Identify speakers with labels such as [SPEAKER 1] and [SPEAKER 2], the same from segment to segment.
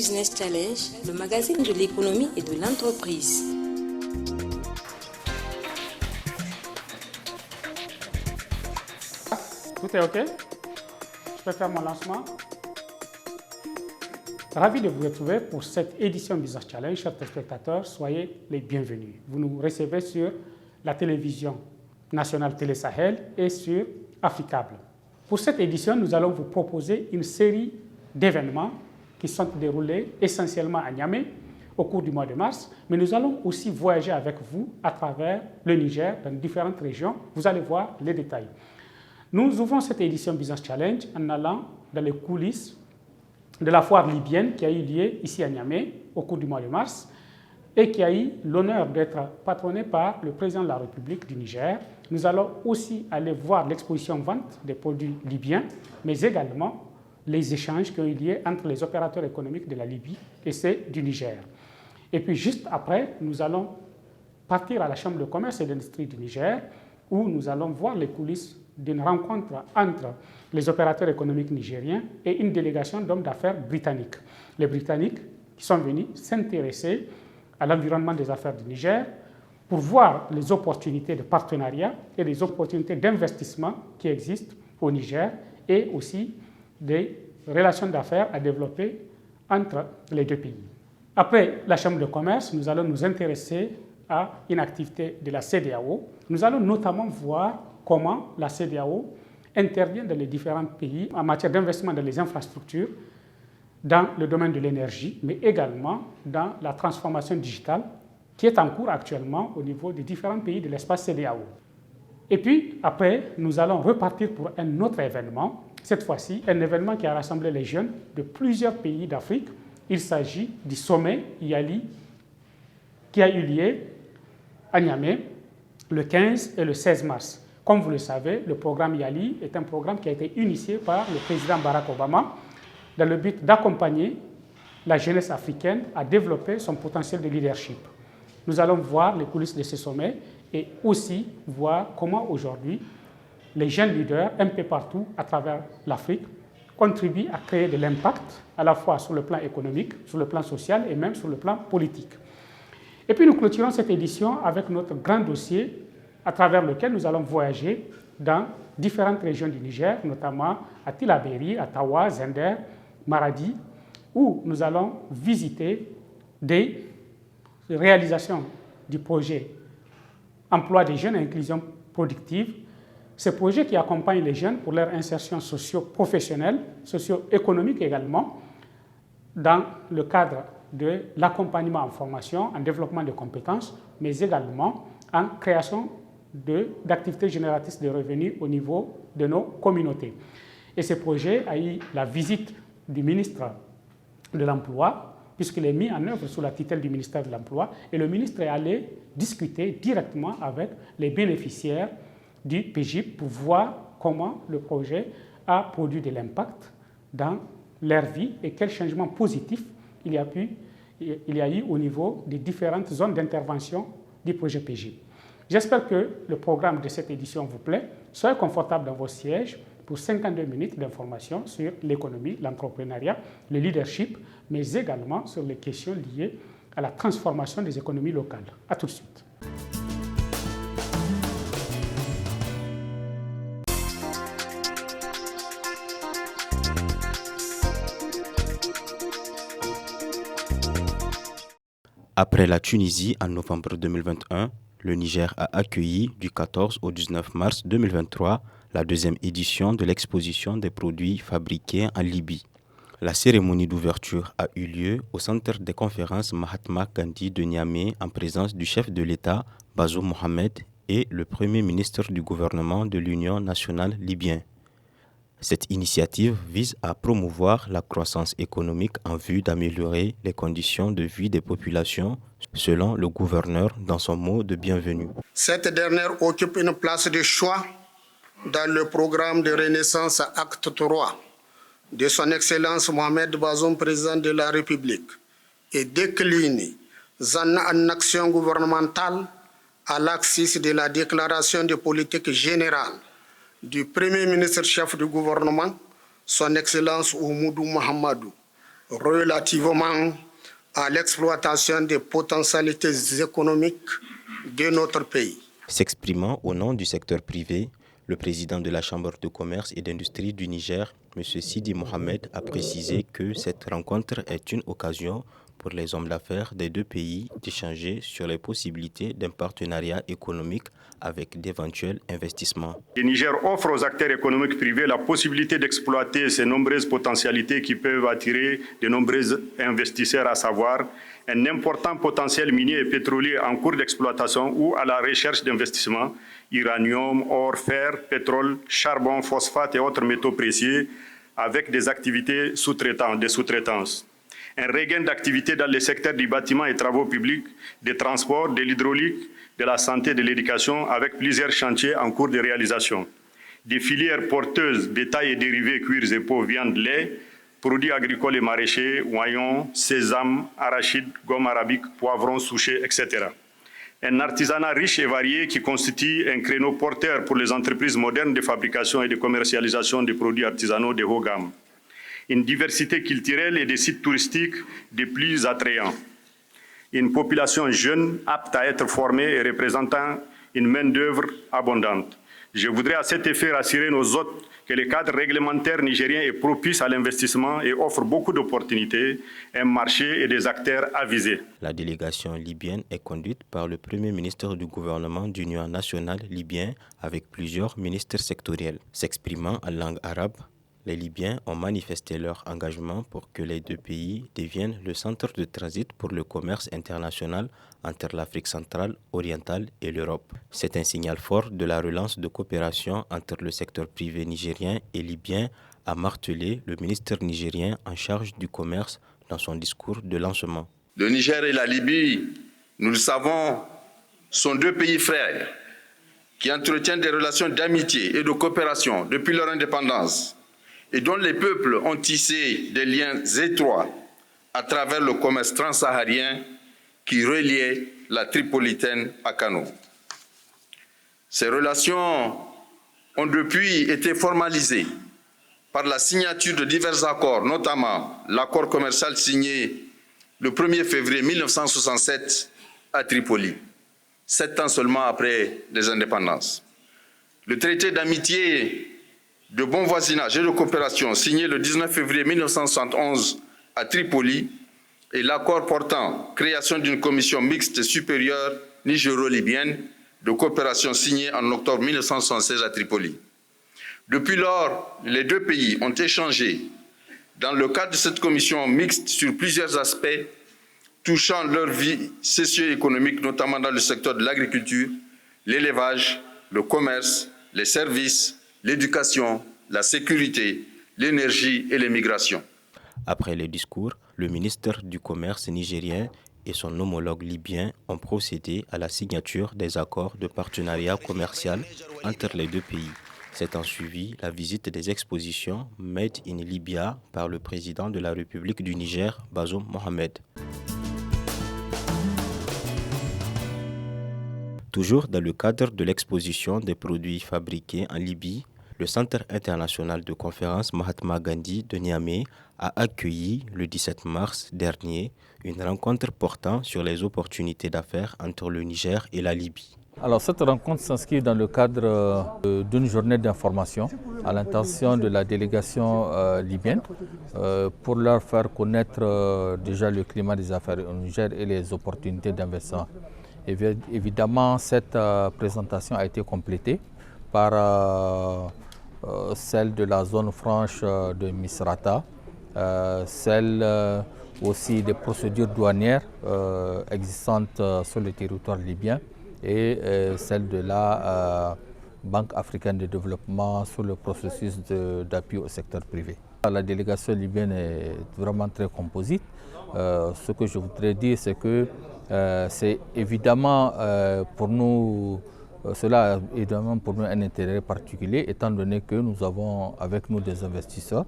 [SPEAKER 1] Business Challenge, le magazine de l'économie et de l'entreprise.
[SPEAKER 2] Tout est OK? Je peux faire mon lancement? Ravi de vous retrouver pour cette édition Business Challenge. Chers téléspectateurs, soyez les bienvenus. Vous nous recevez sur la télévision nationale Télé Sahel et sur Africable. Pour cette édition, nous allons vous proposer une série d'événements qui sont déroulés essentiellement à Niamey au cours du mois de mars, mais nous allons aussi voyager avec vous à travers le Niger, dans différentes régions. Vous allez voir les détails. Nous ouvrons cette édition Business Challenge en allant dans les coulisses de la foire libyenne qui a eu lieu ici à Niamey au cours du mois de mars et qui a eu l'honneur d'être patronnée par le président de la République du Niger. Nous allons aussi aller voir l'exposition vente des produits libyens, mais également les échanges qui ont eu lieu entre les opérateurs économiques de la Libye et ceux du Niger. Et puis juste après, nous allons partir à la Chambre de commerce et d'industrie du Niger où nous allons voir les coulisses d'une rencontre entre les opérateurs économiques nigériens et une délégation d'hommes d'affaires britanniques. Les Britanniques qui sont venus s'intéresser à l'environnement des affaires du Niger pour voir les opportunités de partenariat et les opportunités d'investissement qui existent au Niger et aussi des relations d'affaires à développer entre les deux pays. Après la Chambre de commerce, nous allons nous intéresser à une activité de la CEDEAO. Nous allons notamment voir comment la CEDEAO intervient dans les différents pays en matière d'investissement dans les infrastructures, dans le domaine de l'énergie, mais également dans la transformation digitale qui est en cours actuellement au niveau des différents pays de l'espace CEDEAO. Et puis, après, nous allons repartir pour un autre événement, cette fois-ci, un événement qui a rassemblé les jeunes de plusieurs pays d'Afrique. Il s'agit du sommet YALI qui a eu lieu à Niamey le 15 et le 16 mars. Comme vous le savez, le programme YALI est un programme qui a été initié par le président Barack Obama dans le but d'accompagner la jeunesse africaine à développer son potentiel de leadership. Nous allons voir les coulisses de ce sommet et aussi voir comment aujourd'hui les jeunes leaders un peu partout à travers l'Afrique contribuent à créer de l'impact à la fois sur le plan économique, sur le plan social et même sur le plan politique. Et puis nous clôturons cette édition avec notre grand dossier à travers lequel nous allons voyager dans différentes régions du Niger, notamment à Tillabéri, à Tawa, Zender, Maradi, où nous allons visiter des réalisations du projet Emploi des jeunes et inclusion productive. Ce projet qui accompagne les jeunes pour leur insertion socio-professionnelle, socio-économique également, dans le cadre de l'accompagnement en formation, en développement de compétences, mais également en création d'activités génératrices de revenus au niveau de nos communautés. Et ce projet a eu la visite du ministre de l'Emploi, puisqu'il est mis en œuvre sous la tutelle du ministère de l'Emploi, et le ministre est allé discuter directement avec les bénéficiaires du PGIP pour voir comment le projet a produit de l'impact dans leur vie et quels changements positifs il y a eu au niveau des différentes zones d'intervention du projet PGIP. J'espère que le programme de cette édition vous plaît. Soyez confortables dans vos sièges pour 52 minutes d'information sur l'économie, l'entrepreneuriat, le leadership, mais également sur les questions liées à la transformation des économies locales. À tout de suite.
[SPEAKER 3] Après la Tunisie en novembre 2021, le Niger a accueilli du 14 au 19 mars 2023 la deuxième édition de l'exposition des produits fabriqués en Libye. La cérémonie d'ouverture a eu lieu au centre des conférences Mahatma Gandhi de Niamey en présence du chef de l'État Bazoum Mohamed et le premier ministre du gouvernement de l'Union nationale libyen. Cette initiative vise à promouvoir la croissance économique en vue d'améliorer les conditions de vie des populations, selon le gouverneur dans son mot de bienvenue.
[SPEAKER 4] Cette dernière occupe une place de choix dans le programme de Renaissance Acte 3 de son Excellence Mohamed Bazoum, président de la République, et décline en action gouvernementale à l'axe de la déclaration de politique générale du Premier ministre chef du gouvernement, son Excellence Oumoudou Mahamadou, relativement à l'exploitation des potentialités économiques de notre pays.
[SPEAKER 3] S'exprimant au nom du secteur privé, le président de la Chambre de commerce et d'industrie du Niger, M. Sidi Mohamed, a précisé que cette rencontre est une occasion pour les hommes d'affaires des deux pays d'échanger sur les possibilités d'un partenariat économique avec d'éventuels investissements.
[SPEAKER 5] Le Niger offre aux acteurs économiques privés la possibilité d'exploiter ces nombreuses potentialités qui peuvent attirer de nombreux investisseurs, à savoir un important potentiel minier et pétrolier en cours d'exploitation ou à la recherche d'investissements, uranium, or, fer, pétrole, charbon, phosphate et autres métaux précieux, avec des activités de sous-traitance. Un regain d'activité dans les secteurs du bâtiment et travaux publics, des transports, de l'hydraulique, de la santé et de l'éducation, avec plusieurs chantiers en cours de réalisation. Des filières porteuses bétail et dérivés, cuirs et peaux, viande, lait, produits agricoles et maraîchers, oignons, sésame, arachides, gomme arabique, poivrons, souchets, etc. Un artisanat riche et varié qui constitue un créneau porteur pour les entreprises modernes de fabrication et de commercialisation de produits artisanaux de haut gamme. Une diversité culturelle et des sites touristiques des plus attrayants. Une population jeune, apte à être formée et représentant une main-d'œuvre abondante. Je voudrais à cet effet rassurer nos hôtes que le cadre réglementaire nigérien est propice à l'investissement et offre beaucoup d'opportunités, un marché et des acteurs avisés.
[SPEAKER 3] La délégation libyenne est conduite par le Premier ministre du gouvernement d'union nationale libyen avec plusieurs ministres sectoriels. S'exprimant en langue arabe, les Libyens ont manifesté leur engagement pour que les deux pays deviennent le centre de transit pour le commerce international entre l'Afrique centrale, orientale et l'Europe. C'est un signal fort de la relance de coopération entre le secteur privé nigérien et libyen, a martelé le ministre nigérien en charge du commerce dans son discours de lancement.
[SPEAKER 6] Le Niger et la Libye, nous le savons, sont deux pays frères qui entretiennent des relations d'amitié et de coopération depuis leur indépendance, et dont les peuples ont tissé des liens étroits à travers le commerce transsaharien qui reliait la Tripolitaine à Kano. Ces relations ont depuis été formalisées par la signature de divers accords, notamment l'accord commercial signé le 1er février 1967 à Tripoli, 7 ans seulement après les indépendances. Le traité d'amitié, de bon voisinage et de coopération signé le 19 février 1971 à Tripoli et l'accord portant création d'une commission mixte supérieure nigéro-libyenne de coopération signé en octobre 1976 à Tripoli. Depuis lors, les deux pays ont échangé dans le cadre de cette commission mixte sur plusieurs aspects touchant leur vie socio-économique, notamment dans le secteur de l'agriculture, l'élevage, le commerce, les services, l'éducation, la sécurité, l'énergie et les migrations.
[SPEAKER 3] Après les discours, le ministre du Commerce nigérien et son homologue libyen ont procédé à la signature des accords de partenariat commercial entre les deux pays. S'étant suivi la visite des expositions Made in Libya par le président de la République du Niger, Bazoum Mohamed. Toujours dans le cadre de l'exposition des produits fabriqués en Libye, le Centre international de conférence Mahatma Gandhi de Niamey a accueilli le 17 mars dernier une rencontre portant sur les opportunités d'affaires entre le Niger et la Libye.
[SPEAKER 7] Alors cette rencontre s'inscrit dans le cadre d'une journée d'information à l'intention de la délégation libyenne pour leur faire connaître déjà le climat des affaires au Niger et les opportunités d'investissement. Évidemment, cette présentation a été complétée par celle de la zone franche de Misrata, celle aussi des procédures douanières existantes sur le territoire libyen et celle de la Banque africaine de développement sur le processus d'appui au secteur privé. La délégation libyenne est vraiment très composite. Ce que je voudrais dire, c'est que c'est évidemment pour nous, cela a évidemment pour nous un intérêt particulier, étant donné que nous avons avec nous des investisseurs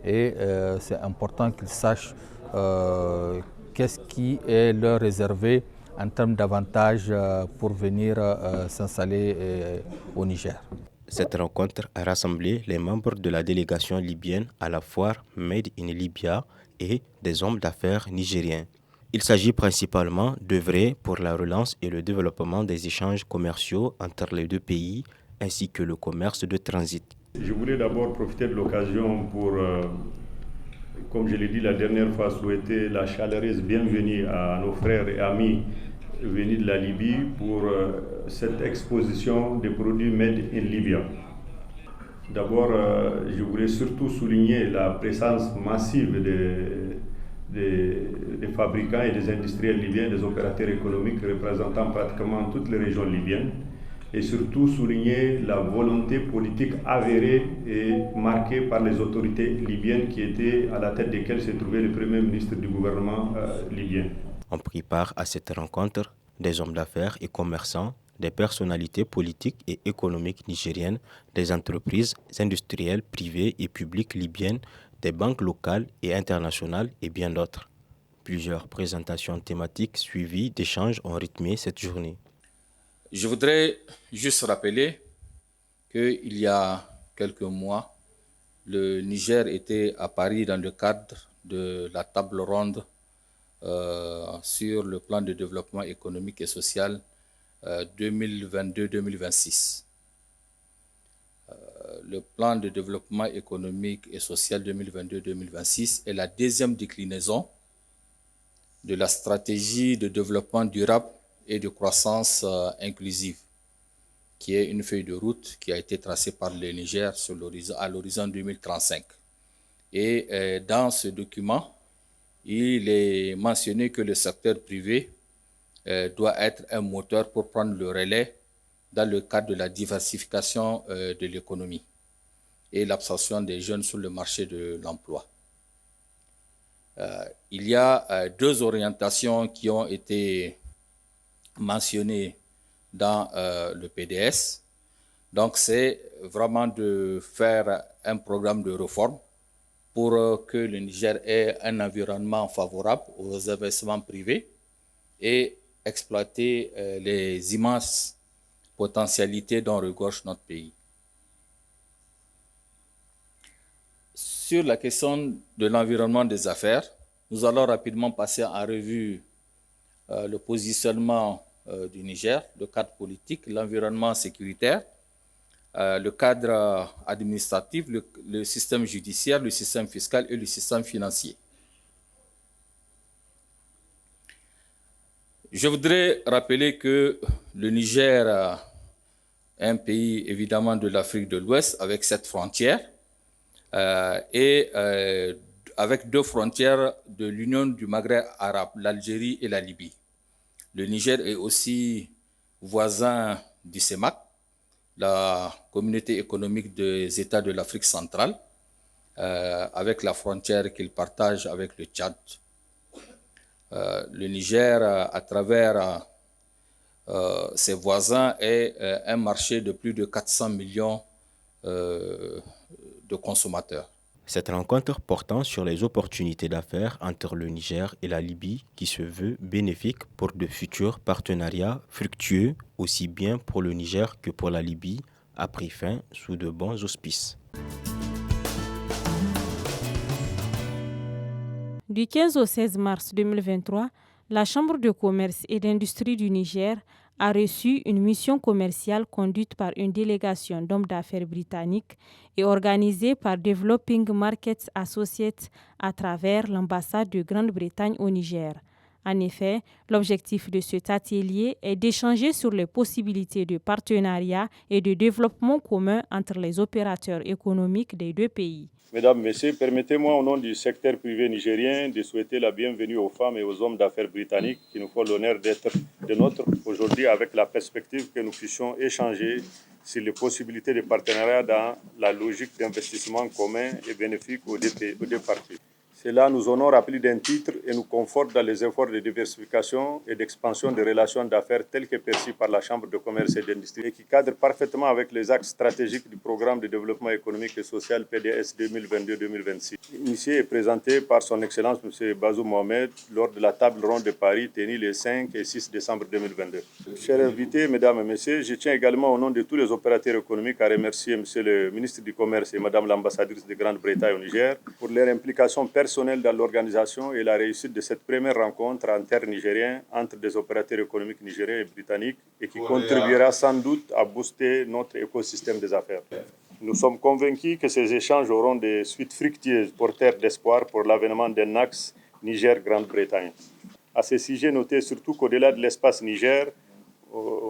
[SPEAKER 7] et c'est important qu'ils sachent qu'est-ce qui est leur réservé en termes d'avantages pour venir s'installer au Niger.
[SPEAKER 3] Cette rencontre a rassemblé les membres de la délégation libyenne à la foire Made in Libya et des hommes d'affaires nigériens. Il s'agit principalement d'œuvrer pour la relance et le développement des échanges commerciaux entre les deux pays, ainsi que le commerce de transit.
[SPEAKER 5] Je voulais d'abord profiter de l'occasion pour, comme je l'ai dit la dernière fois, souhaiter la chaleureuse bienvenue à nos frères et amis venus de la Libye pour cette exposition des produits Made in Libya. D'abord, je voudrais surtout souligner la présence massive des fabricants et des industriels libyens, des opérateurs économiques représentant pratiquement toutes les régions libyennes, et surtout souligner la volonté politique avérée et marquée par les autorités libyennes qui étaient à la tête desquelles se trouvait le Premier ministre du gouvernement libyen.
[SPEAKER 3] On prit part à cette rencontre des hommes d'affaires et commerçants, des personnalités politiques et économiques nigériennes, des entreprises industrielles privées et publiques libyennes, des banques locales et internationales et bien d'autres. Plusieurs présentations thématiques suivies d'échanges ont rythmé cette journée.
[SPEAKER 7] Je voudrais juste rappeler qu'il y a quelques mois, le Niger était à Paris dans le cadre de la table ronde sur le plan de développement économique et social 2022-2026. Le plan de développement économique et social 2022-2026 est la deuxième déclinaison de la stratégie de développement durable et de croissance inclusive, qui est une feuille de route qui a été tracée par le Niger à l'horizon 2035. Et dans ce document, il est mentionné que le secteur privé doit être un moteur pour prendre le relais dans le cadre de la diversification de l'économie et l'absorption des jeunes sur le marché de l'emploi. Il y a deux orientations qui ont été mentionnées dans le PDS. Donc, c'est vraiment de faire un programme de réforme pour que le Niger ait un environnement favorable aux investissements privés et exploiter les immenses potentialités dont regorge notre pays. Sur la question de l'environnement des affaires, nous allons rapidement passer en revue le positionnement du Niger, le cadre politique, l'environnement sécuritaire, le cadre administratif, le système judiciaire, le système fiscal et le système financier. Je voudrais rappeler que le Niger est un pays évidemment de l'Afrique de l'Ouest avec 7 frontières et avec 2 frontières de l'Union du Maghreb arabe, l'Algérie et la Libye. Le Niger est aussi voisin du CEMAC, la communauté économique des États de l'Afrique centrale, avec la frontière qu'il partage avec le Tchad. Le Niger, à travers ses voisins, est un marché de plus de 400 millions de consommateurs.
[SPEAKER 3] Cette rencontre portant sur les opportunités d'affaires entre le Niger et la Libye qui se veut bénéfique pour de futurs partenariats fructueux aussi bien pour le Niger que pour la Libye a pris fin sous de bons auspices.
[SPEAKER 8] Du 15 au 16 mars 2023, la Chambre de commerce et d'industrie du Niger a reçu une mission commerciale conduite par une délégation d'hommes d'affaires britanniques et organisée par Developing Markets Associates à travers l'ambassade de Grande-Bretagne au Niger. En effet, l'objectif de cet atelier est d'échanger sur les possibilités de partenariat et de développement commun entre les opérateurs économiques des deux pays.
[SPEAKER 5] Mesdames, Messieurs, permettez-moi au nom du secteur privé nigérien de souhaiter la bienvenue aux femmes et aux hommes d'affaires britanniques qui nous font l'honneur d'être de nôtres aujourd'hui avec la perspective que nous puissions échanger sur les possibilités de partenariat dans la logique d'investissement commun et bénéfique aux deux parties. Cela nous honore à plus d'un titre et nous conforte dans les efforts de diversification et d'expansion des relations d'affaires telles que perçues par la Chambre de commerce et d'industrie et qui cadrent parfaitement avec les axes stratégiques du programme de développement économique et social PDS 2022-2026. Initié et présenté par son Excellence M. Bazoum Mohamed lors de la table ronde de Paris tenue les 5 et 6 décembre 2022. Chers invités, mesdames et messieurs, je tiens également au nom de tous les opérateurs économiques à remercier M. le ministre du Commerce et Mme l'ambassadrice de Grande-Bretagne au Niger pour leur implication personnelle dans l'organisation et la réussite de cette première rencontre en terre nigérien entre des opérateurs économiques nigériens et britanniques et qui contribuera sans doute à booster notre écosystème des affaires. Nous sommes convaincus que ces échanges auront des suites fructueuses porteurs d'espoir pour l'avènement d'un axe Niger-Grande-Bretagne. À ce sujet, notez surtout qu'au-delà de l'espace Niger,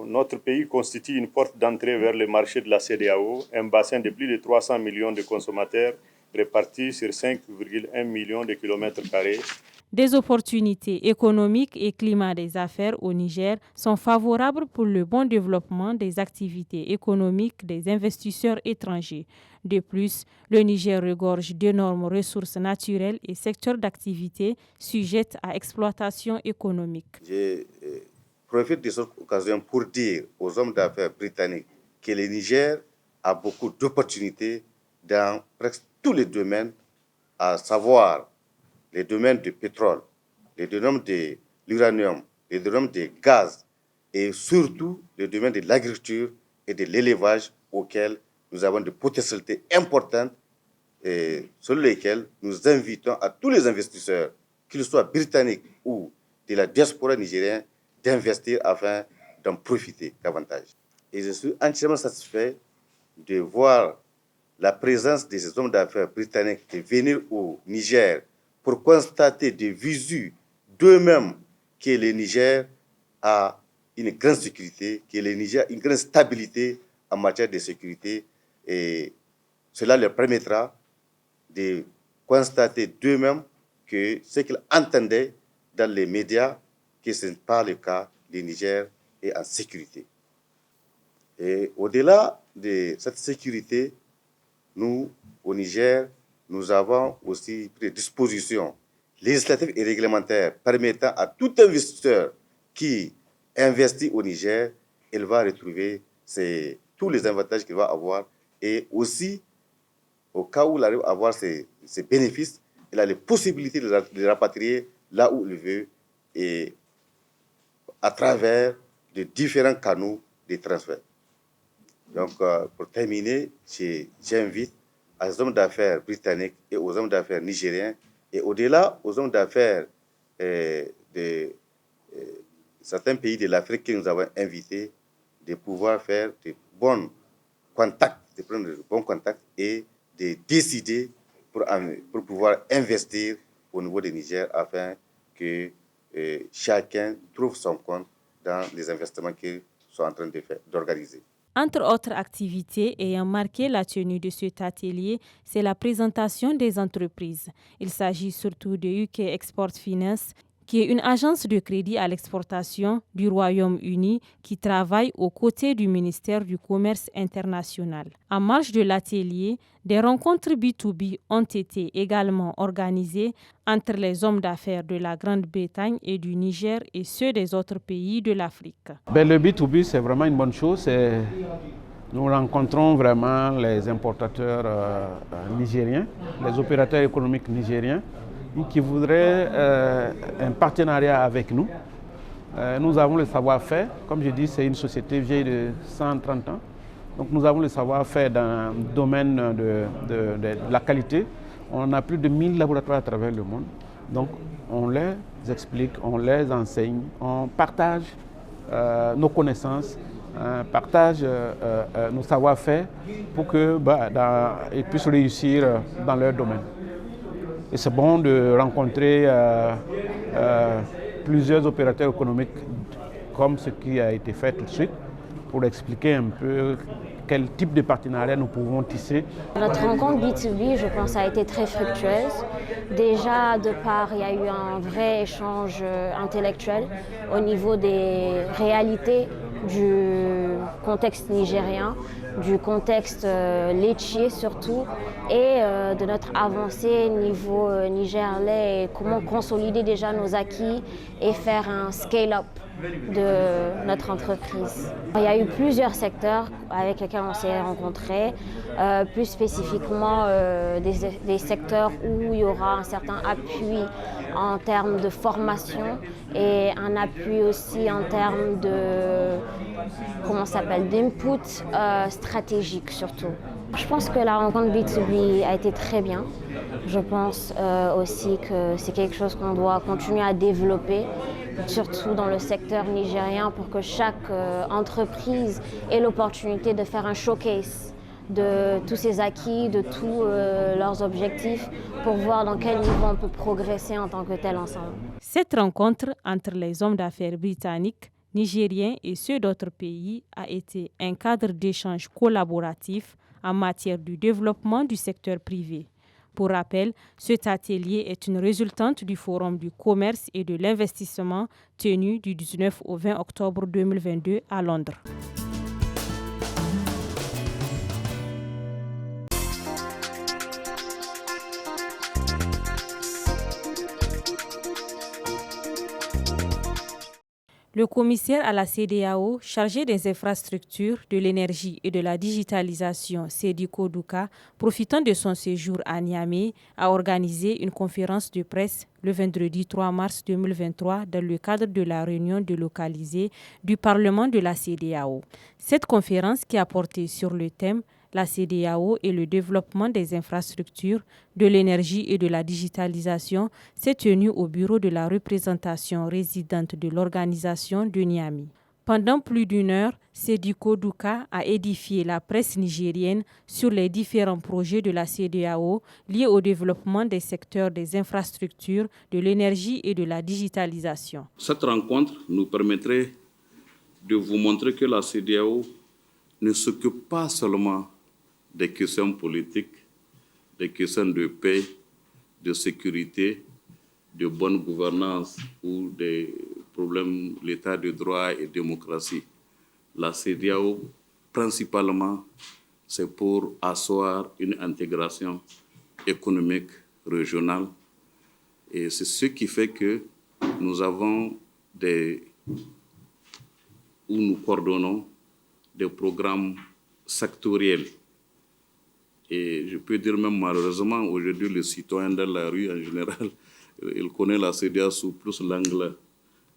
[SPEAKER 5] notre pays constitue une porte d'entrée vers le marché de la CEDEAO, un bassin de plus de 300 millions de consommateurs répartis sur 5,1 millions de kilomètres carrés.
[SPEAKER 8] Des opportunités économiques et climat des affaires au Niger sont favorables pour le bon développement des activités économiques des investisseurs étrangers. De plus, le Niger regorge d'énormes ressources naturelles et secteurs d'activité sujettes à exploitation économique.
[SPEAKER 9] Je profite de cette occasion pour dire aux hommes d'affaires britanniques que le Niger a beaucoup d'opportunités dans presque tous les domaines, à savoir les domaines du pétrole, les domaines de l'uranium, les domaines du gaz et surtout les domaines de l'agriculture et de l'élevage auxquels nous avons des potentialités importantes et sur lesquelles nous invitons à tous les investisseurs, qu'ils soient britanniques ou de la diaspora nigérienne, d'investir afin d'en profiter davantage. Et je suis entièrement satisfait de voir la présence de ces hommes d'affaires britanniques de venir au Niger pour constater de visu d'eux-mêmes que le Niger a une grande sécurité, que le Niger a une grande stabilité en matière de sécurité. Et cela leur permettra de constater d'eux-mêmes que ce qu'ils entendaient dans les médias, que ce n'est pas le cas, le Niger est en sécurité. Et au-delà de cette sécurité, nous, au Niger, nous avons aussi pris des dispositions législatives et réglementaires permettant à tout investisseur qui investit au Niger, il va retrouver tous les avantages qu'il va avoir et aussi, au cas où il arrive à avoir ces bénéfices, il a les possibilités de les rapatrier là où il veut et à travers de différents canaux de transfert. Donc, pour terminer, j'invite aux hommes d'affaires britanniques et aux hommes d'affaires nigériens et au-delà aux hommes d'affaires de certains pays de l'Afrique que nous avons invités de pouvoir faire de bons contacts, de prendre de bons contacts et de décider pour pouvoir investir au niveau du Niger afin que chacun trouve son compte dans les investissements qu'ils sont en train d'organiser.
[SPEAKER 8] Entre autres activités ayant marqué la tenue de cet atelier, c'est la présentation des entreprises. Il s'agit surtout de UK Export Finance, qui est une agence de crédit à l'exportation du Royaume-Uni qui travaille aux côtés du ministère du Commerce international. En marge de l'atelier, des rencontres B2B ont été également organisées entre les hommes d'affaires de la Grande-Bretagne et du Niger et ceux des autres pays de l'Afrique.
[SPEAKER 10] Le B2B, c'est vraiment une bonne chose. Nous rencontrons vraiment les importateurs nigériens, les opérateurs économiques nigériens, qui voudraient un partenariat avec nous. Nous avons le savoir-faire. Comme je dis, c'est une société vieille de 130 ans. Donc nous avons le savoir-faire dans le domaine de la qualité. On a plus de 1000 laboratoires à travers le monde. Donc on les explique, on les enseigne, on partage nos connaissances, partage nos savoir-faire pour qu'ils puissent réussir dans leur domaine. Et c'est bon de rencontrer plusieurs opérateurs économiques comme ce qui a été fait tout de suite pour expliquer un peu quel type de partenariat nous pouvons tisser.
[SPEAKER 11] Notre rencontre B2B, je pense, a été très fructueuse. Déjà, de part, il y a eu un vrai échange intellectuel au niveau des réalités du contexte nigérien, du contexte laitier surtout, et de notre avancée niveau Niger-lait, et comment consolider déjà nos acquis et faire un scale-up de notre entreprise. Il y a eu plusieurs secteurs avec lesquels on s'est rencontrés, plus spécifiquement des secteurs où il y aura un certain appui en termes de formation et un appui aussi en termes de, d'input stratégique surtout. Je pense que la rencontre B2B a été très bien. Je pense aussi que c'est quelque chose qu'on doit continuer à développer, surtout dans le secteur nigérien, pour que chaque entreprise ait l'opportunité de faire un showcase de tous ses acquis, de tous leurs objectifs, pour voir dans quel niveau on peut progresser en tant que tel ensemble.
[SPEAKER 8] Cette rencontre entre les hommes d'affaires britanniques, nigériens et ceux d'autres pays a été un cadre d'échange collaboratif en matière du développement du secteur privé. Pour rappel, cet atelier est une résultante du Forum du commerce et de l'investissement tenu du 19 au 20 octobre 2022 à Londres. Le commissaire à la CEDEAO, chargé des infrastructures, de l'énergie et de la digitalisation, Sediko Douka, profitant de son séjour à Niamey, a organisé une conférence de presse le vendredi 3 mars 2023 dans le cadre de la réunion délocalisée du Parlement de la CEDEAO. Cette conférence, qui a porté sur le thème la CEDEAO et le développement des infrastructures, de l'énergie et de la digitalisation, s'est tenue au bureau de la représentation résidente de l'organisation de Niamey. Pendant plus d'une heure, Sediko Douka a édifié la presse nigérienne sur les différents projets de la CEDEAO liés au développement des secteurs des infrastructures, de l'énergie et de la digitalisation.
[SPEAKER 12] Cette rencontre nous permettrait de vous montrer que la CEDEAO ne s'occupe pas seulement des questions politiques, des questions de paix, de sécurité, de bonne gouvernance ou des problèmes de l'état de droit et démocratie. La CEDEAO, principalement, c'est pour asseoir une intégration économique régionale. Et c'est ce qui fait que nous avons où nous coordonnons des programmes sectoriels. Et je peux dire même malheureusement, aujourd'hui, le citoyen dans la rue, en général, il connaît la CEDEAO sous plus l'angle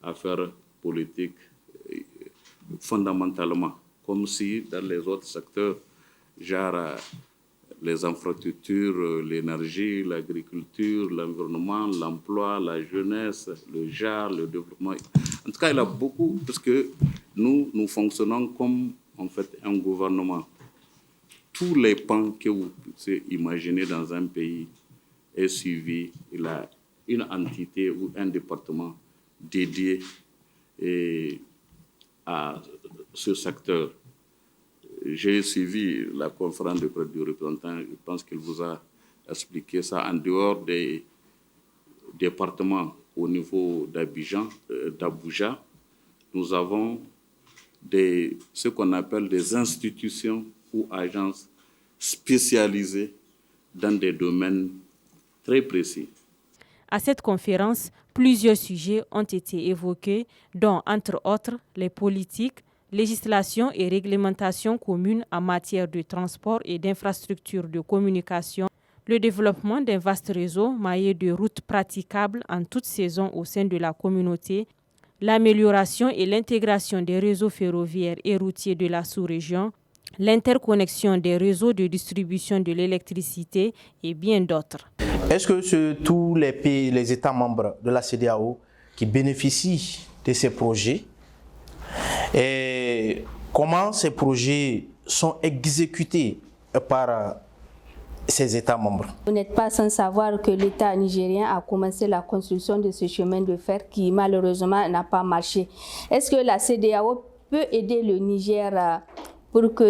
[SPEAKER 12] affaires politiques, fondamentalement, comme si dans les autres secteurs, genre les infrastructures, l'énergie, l'agriculture, l'environnement, l'emploi, la jeunesse, le genre, le développement. En tout cas, il y a beaucoup, parce que nous fonctionnons comme en fait un gouvernement. Tous les pans que vous pouvez imaginer dans un pays est suivi. Il a une entité ou un département dédié à ce secteur. J'ai suivi la conférence de presse du représentant. Je pense qu'il vous a expliqué ça. En dehors des départements au niveau d'Abuja, nous avons ce qu'on appelle des institutions ou agences spécialisées dans des domaines très précis.
[SPEAKER 8] À cette conférence, plusieurs sujets ont été évoqués, dont, entre autres, les politiques, législation et réglementation communes en matière de transport et d'infrastructures de communication, le développement d'un vaste réseau maillé de routes praticables en toute saison au sein de la communauté, l'amélioration et l'intégration des réseaux ferroviaires et routiers de la sous-région, l'interconnexion des réseaux de distribution de l'électricité et bien d'autres.
[SPEAKER 13] Est-ce que c'est tous les pays, les États membres de la CEDEAO qui bénéficient de ces projets? Et comment ces projets sont exécutés par ces États membres?
[SPEAKER 14] Vous n'êtes pas sans savoir que l'État nigérien a commencé la construction de ce chemin de fer qui malheureusement n'a pas marché. Est-ce que la CEDEAO peut aider le Niger pour que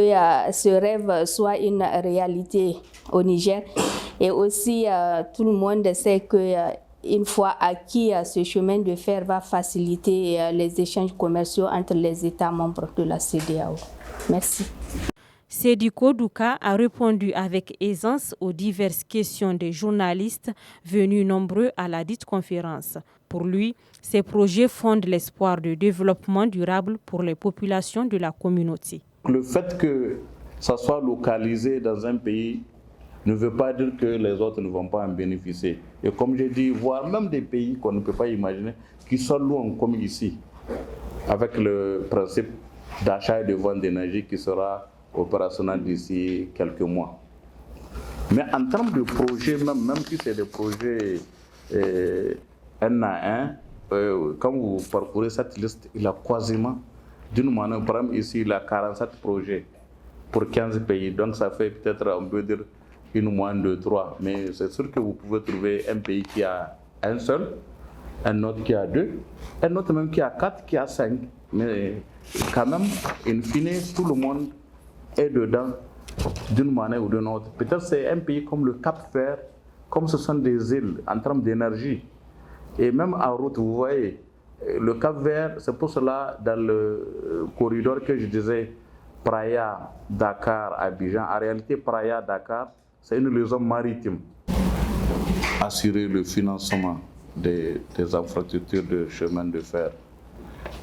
[SPEAKER 14] ce rêve soit une réalité au Niger? Et aussi, tout le monde sait qu'il une fois acquis, ce chemin de fer va faciliter les échanges commerciaux entre les États membres de la CEDEAO. Merci.
[SPEAKER 8] Sediko Douka a répondu avec aisance aux diverses questions des journalistes venus nombreux à la dite conférence. Pour lui, ces projets fondent l'espoir de développement durable pour les populations de la communauté.
[SPEAKER 15] Le fait que ça soit localisé dans un pays ne veut pas dire que les autres ne vont pas en bénéficier. Et comme j'ai dit, voire même des pays qu'on ne peut pas imaginer, qui sont loin comme ici, avec le principe d'achat et de vente d'énergie qui sera opérationnel d'ici quelques mois. Mais en termes de projets, même si c'est des projets un à un, quand vous parcourez cette liste, il y a quasiment, d'une manière, par exemple ici, il y a 47 projets pour 15 pays. Donc ça fait peut-être, on peut dire, une moyenne de 3. Mais c'est sûr que vous pouvez trouver un pays qui a un seul, un autre qui a 2, un autre même qui a 4, qui a 5. Mais quand même, in fine, tout le monde est dedans d'une manière ou d'une autre. Peut-être c'est un pays comme le Cap-Vert, comme ce sont des îles en termes d'énergie. Et même en route, vous voyez, le Cap-Vert, c'est pour cela, dans le corridor que je disais, Praia, Dakar, Abidjan, en réalité, Praia, Dakar, c'est une liaison maritime. Assurer le financement des infrastructures de chemin de fer.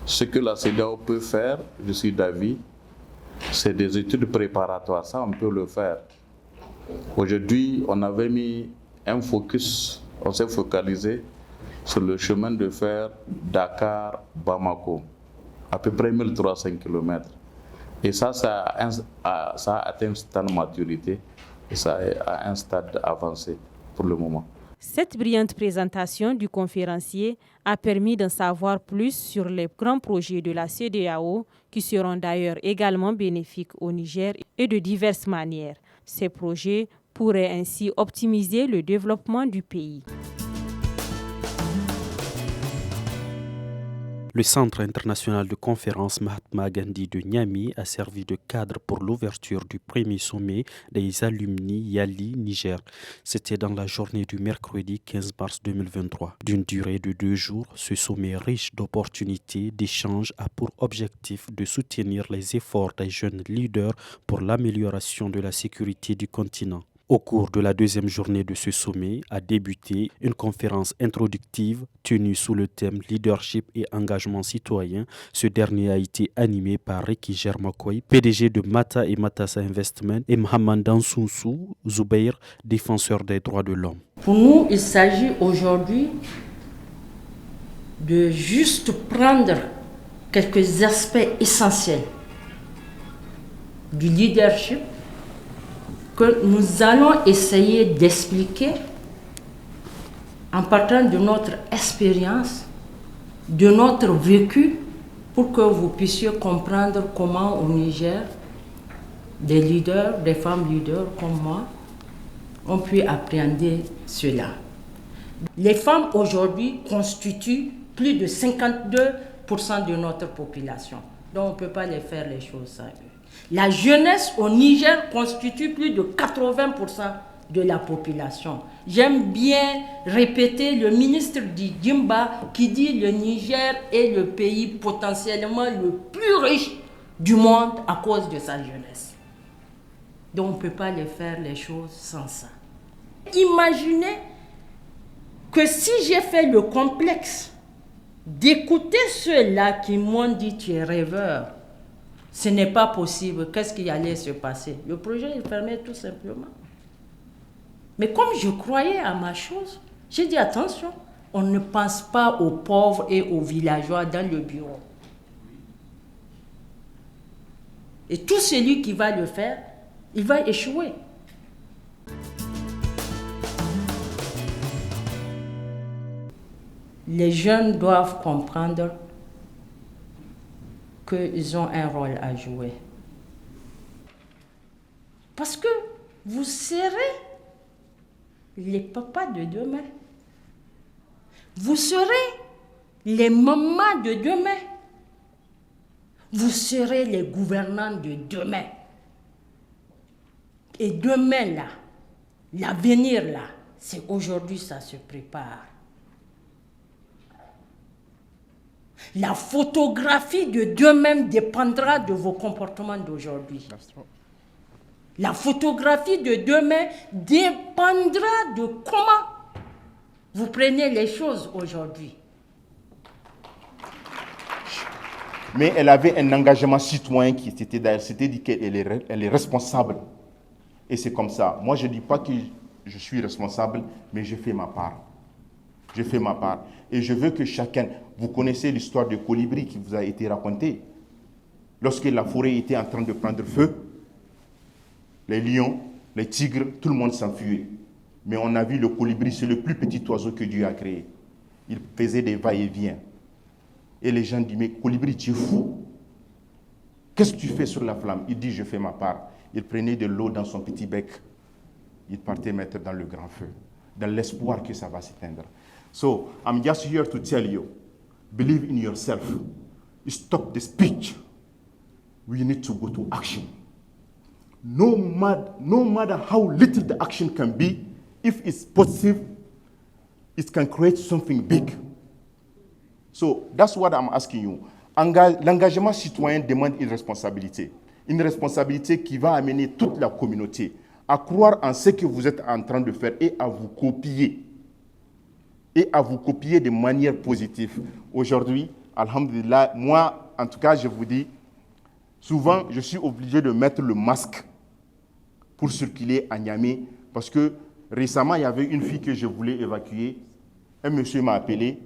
[SPEAKER 15] Ce que la CEDEAO peut faire, je suis d'avis, c'est des études préparatoires. Ça, on peut le faire. Aujourd'hui, on avait mis un focus, on s'est focalisé sur le chemin de fer Dakar-Bamako, à peu près 1300 km. Et ça a atteint un stade de maturité et ça a un stade avancé pour le moment.
[SPEAKER 8] Cette brillante présentation du conférencier a permis d'en savoir plus sur les grands projets de la CEDEAO qui seront d'ailleurs également bénéfiques au Niger et de diverses manières. Ces projets pourraient ainsi optimiser le développement du pays.
[SPEAKER 16] Le Centre international de conférence Mahatma Gandhi de Niamey a servi de cadre pour l'ouverture du premier sommet des alumni Yali Niger. C'était dans la journée du mercredi 15 mars 2023. D'une durée de 2 jours, ce sommet riche d'opportunités d'échange a pour objectif de soutenir les efforts des jeunes leaders pour l'amélioration de la sécurité du continent. Au cours de la deuxième journée de ce sommet a débuté une conférence introductive tenue sous le thème Leadership et engagement citoyen. Ce dernier a été animé par Ricky Germakoy, PDG de Mata et Matassa Investment, et Mohamed Dansounsou Zoubeir, défenseur des droits de l'homme.
[SPEAKER 17] Pour nous, il s'agit aujourd'hui de juste prendre quelques aspects essentiels du leadership que nous allons essayer d'expliquer en partant de notre expérience, de notre vécu, pour que vous puissiez comprendre comment au Niger, des leaders, des femmes leaders comme moi, ont pu appréhender cela. Les femmes aujourd'hui constituent plus de 52% de notre population, donc on ne peut pas les faire les choses sans eux. La jeunesse au Niger constitue plus de 80% de la population. J'aime bien répéter le ministre Djimba qui dit que le Niger est le pays potentiellement le plus riche du monde à cause de sa jeunesse. Donc on ne peut pas les faire les choses sans ça. Imaginez que si j'ai fait le complexe d'écouter ceux-là qui m'ont dit tu es rêveur, ce n'est pas possible. Qu'est-ce qui allait se passer? Le projet est fermé tout simplement. Mais comme je croyais à ma chose, j'ai dit attention, on ne pense pas aux pauvres et aux villageois dans le bureau. Et tout celui qui va le faire, il va échouer. Les jeunes doivent comprendre qu'ils ont un rôle à jouer. Parce que vous serez les papas de demain. Vous serez les mamans de demain. Vous serez les gouvernants de demain. Et demain là, l'avenir là, c'est aujourd'hui ça se prépare. La photographie de demain dépendra de vos comportements d'aujourd'hui. La photographie de demain dépendra de comment vous prenez les choses aujourd'hui.
[SPEAKER 18] Mais elle avait un engagement citoyen qui était derrière, c'était dit qu'elle est responsable. Et c'est comme ça. Moi, je ne dis pas que je suis responsable, mais je fais ma part. Je fais ma part. Et je veux que chacun... Vous connaissez l'histoire de Colibri qui vous a été racontée. Lorsque la forêt était en train de prendre feu, les lions, les tigres, tout le monde s'enfuyait. Mais on a vu le colibri, c'est le plus petit oiseau que Dieu a créé. Il faisait des va-et-vient. Et les gens disent, mais colibri, tu es fou. Qu'est-ce que tu fais sur la flamme? Il dit, je fais ma part. Il prenait de l'eau dans son petit bec. Il partait mettre dans le grand feu, dans l'espoir que ça va s'éteindre. So, I'm just here to tell you, believe in yourself. Stop the speech. We need to go to action. No matter how little the action can be, if it's positive, it can create something big. So that's what I'm asking you. L'engagement citoyen demande une responsabilité qui va amener toute la communauté à croire en ce que vous êtes en train de faire et à vous copier. Et à vous copier de manière positive. Aujourd'hui, alhamdulillah, moi, en tout cas, je vous dis, souvent, je suis obligé de mettre le masque pour circuler à Niamey, parce que récemment, il y avait une fille que je voulais évacuer. Un monsieur m'a appelé.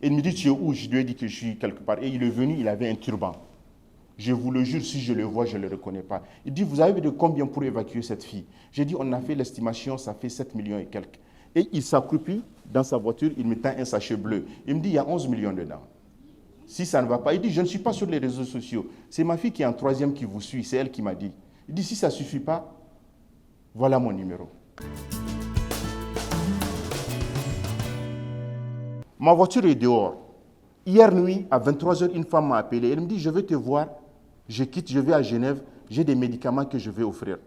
[SPEAKER 18] Il me dit, tu es où? Je lui ai dit que je suis quelque part. Et il est venu, il avait un turban. Je vous le jure, si je le vois, je ne le reconnais pas. Il dit, vous avez de combien pour évacuer cette fille? J'ai dit, on a fait l'estimation, ça fait 7 millions et quelques. Et il s'accroupit dans sa voiture, il me tend un sachet bleu. Il me dit, il y a 11 millions dedans. Si ça ne va pas, il dit, je ne suis pas sur les réseaux sociaux. C'est ma fille qui est en 3e qui vous suit, c'est elle qui m'a dit. Il dit, si ça ne suffit pas, voilà mon numéro. Ma voiture est dehors. Hier nuit, à 23h, une femme m'a appelé. Elle me dit, je vais te voir, je quitte, je vais à Genève, j'ai des médicaments que je vais offrir.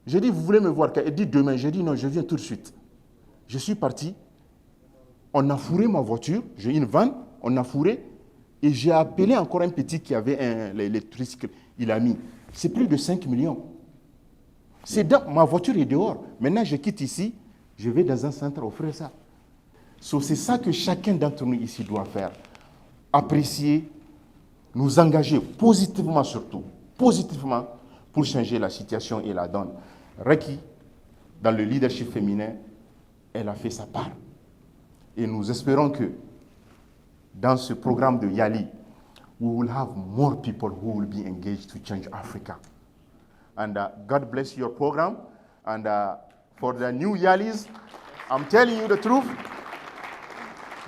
[SPEAKER 18] J'ai dit, vous voulez me voir? Elle dit, demain. J'ai dit, non, je viens tout de suite. Je suis parti. On a fourré ma voiture, j'ai une vanne, on a fourré, et j'ai appelé encore un petit qui avait l'électrique, il a mis. C'est plus de 5 millions. Ma voiture est dehors. Maintenant, je quitte ici, je vais dans un centre offrir ça. So, c'est ça que chacun d'entre nous ici doit faire. Apprécier, nous engager positivement surtout, positivement, pour changer la situation et la donne. Reki, dans le leadership féminin, elle a fait sa part. Et nous espérons que dans ce programme de Yali, we will have more people who will be engaged to change Africa. And God bless your program. And for the new Yalis, I'm telling you the truth.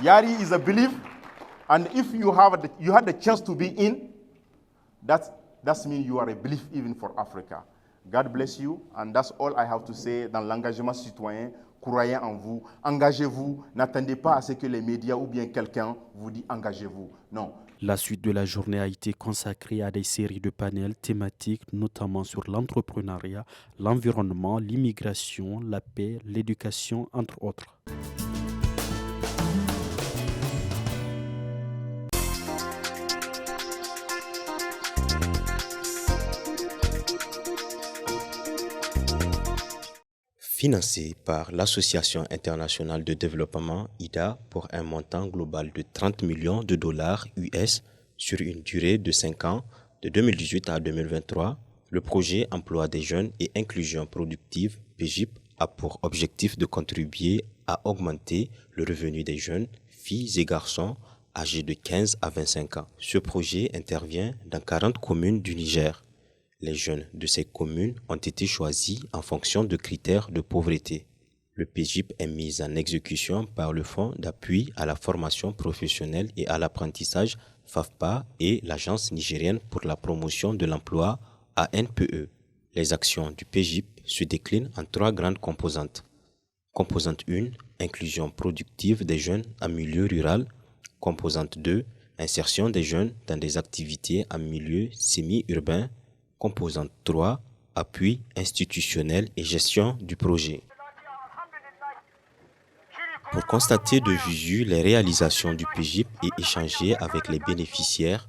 [SPEAKER 18] Yali is a belief. And if you had the chance to be in, that means you are a belief even for Africa. God bless you. And that's all I have to say dans l'engagement citoyen. Croyez en vous, engagez-vous, n'attendez pas à ce que les médias ou bien quelqu'un vous dise engagez-vous. Non.
[SPEAKER 16] La suite de la journée a été consacrée à des séries de panels thématiques, notamment sur l'entrepreneuriat, l'environnement, l'immigration, la paix, l'éducation, entre autres.
[SPEAKER 3] Financé par l'Association internationale de développement IDA pour un montant global de 30 millions de dollars US sur une durée de 5 ans, de 2018 à 2023, le projet Emploi des jeunes et inclusion productive PEJIP a pour objectif de contribuer à augmenter le revenu des jeunes, filles et garçons âgés de 15 à 25 ans. Ce projet intervient dans 40 communes du Niger. Les jeunes de ces communes ont été choisis en fonction de critères de pauvreté. Le PEJIP est mis en exécution par le Fonds d'appui à la formation professionnelle et à l'apprentissage FAFPA et l'Agence nigérienne pour la promotion de l'emploi ANPE. Les actions du PEJIP se déclinent en 3 grandes composantes. Composante 1, inclusion productive des jeunes en milieu rural. Composante 2, insertion des jeunes dans des activités en milieu semi-urbain. Composante 3, appui institutionnel et gestion du projet. Pour constater de visu les réalisations du PGIP et échanger avec les bénéficiaires,